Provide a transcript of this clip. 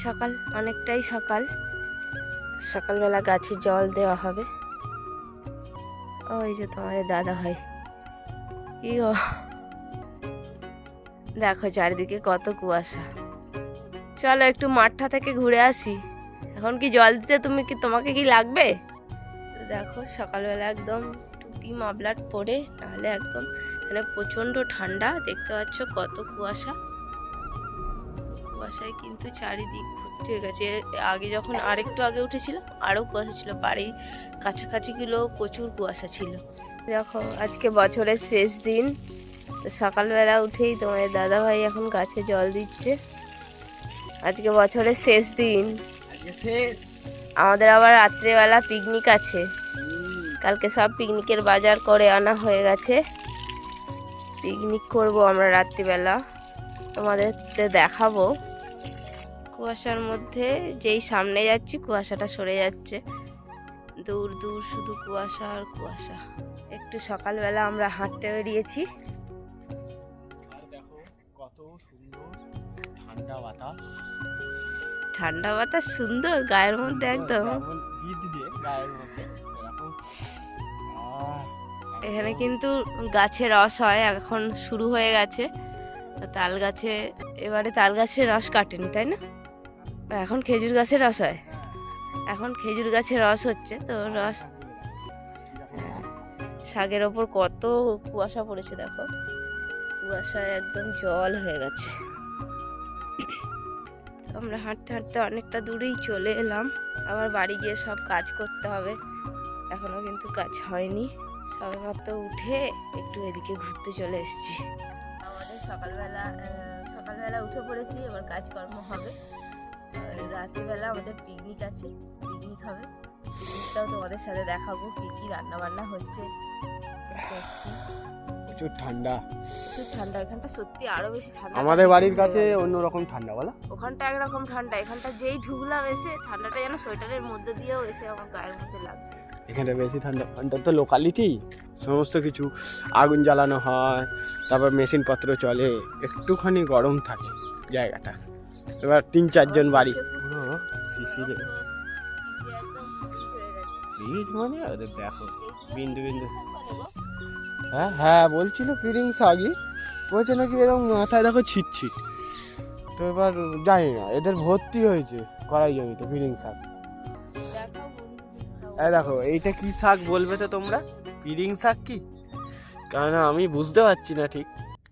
সকাল অনেকটাই সকাল, সকালবেলা গাছে জল দেওয়া হবে। ওই যে তোমাদের দাদা ভাই, কি গো দেখো চারিদিকে কত কুয়াশা। চলো একটু মাঠটা থেকে ঘুরে আসি। এখন কি জল দিতে তোমাকে কি লাগবে? দেখো সকালবেলা একদম টুপি মাফলার পরে, নাহলে একদম এখানে প্রচণ্ড ঠান্ডা। দেখতে পাচ্ছ কত কুয়াশা, কুয়াশায় কিন্তু চারিদিক ভর্তি হয়ে গেছে। আগে যখন আরেকটু আগে উঠেছিলাম আরও কুয়াশা ছিল, বাড়ির কাছাকাছিগুলো প্রচুর কুয়াশা ছিল। দেখো আজকে বছরের শেষ দিন, তো সকালবেলা উঠেই তোমার দাদাভাই এখন গাছে জল দিচ্ছে। আজকে বছরের শেষ দিন, আমাদের আবার রাত্রেবেলা পিকনিক আছে। কালকে সব পিকনিকের বাজার করে আনা হয়ে গেছে। পিকনিক করব আমরা রাত্রিবেলা, তোমাদের দেখাবো। কুয়াশার মধ্যে যেই সামনে যাচ্ছি কুয়াশাটা সরে যাচ্ছে, দূর দূর শুধু কুয়াশা আর কুয়াশা। একটু সকালবেলা আমরা হাঁটতে বেরিয়েছি। কত সুন্দর ঠান্ডা বাতাস, ঠান্ডা বাতাস সুন্দর গায়ের মধ্যে একদম। এখানে কিন্তু গাছে রস হয়, এখন শুরু হয়ে গেছে। তাল গাছে এবারে তাল গাছের রস কাটেনি, তাই না? এখন খেজুর গাছের রস হয়, এখন খেজুর গাছের রস হচ্ছে। তো রস, শাকের ওপর কত কুয়াশা পড়েছে দেখো, কুয়াশায় একদম জল হয়ে গেছে। আমরা হাঁটতে হাঁটতে অনেকটা দূরেই চলে এলাম। আবার বাড়ি গিয়ে সব কাজ করতে হবে, এখনো কিন্তু কাজ হয়নি। সবে মাত্র উঠে একটু এদিকে ঘুরতে চলে এসেছি। আমাদের সকালবেলা উঠে পড়েছি, এবার কাজকর্ম হবে। রাত্রিবেলা আমাদের পিকনিক আছে, পিকনিক হবে। পিকনিকটাও তোমাদের সাথে দেখাবো, কি কি রান্না বান্না হচ্ছে। প্রচুর ঠান্ডা, প্রচুর ঠান্ডা। এখানটা সত্যি আরো বেশি ঠান্ডা। আমাদের বাড়ির কাছে অন্যরকম ঠান্ডা, বলো? ওখানটা একরকম ঠান্ডা, এখানটা যেই ঢুকলাম এসে ঠান্ডাটা যেন সোয়েটারের মধ্যে দিয়েও এসে আমার গায়ের মধ্যে লাগছে। এখানটা বেশি ঠান্ডা। ঠান্ডা তো লোকালিটি, সমস্ত কিছু আগুন জ্বালানো হয়, তারপর মেশিন পত্র চলে, একটুখানি গরম থাকে জায়গাটা। এবার 3-4 জন বাড়ি পুরো শিশিরে, ফ্রিজ মানে ওদের দেখো বিন্দু বিন্দু। হ্যাঁ হ্যাঁ বলছিল ফিরিং শাকই, বলছে নাকি এরকম মাথায় দেখো ছিটছিট। তো এবার জানি না, এদের ভর্তি হয়েছে কড়াই জমিতে ফিরিং শাক। দেখো এইটা কি শাক বলবে তো তোমরা? ফিরিং শাক কি? কারণ আমি বুঝতে পারছি না ঠিক।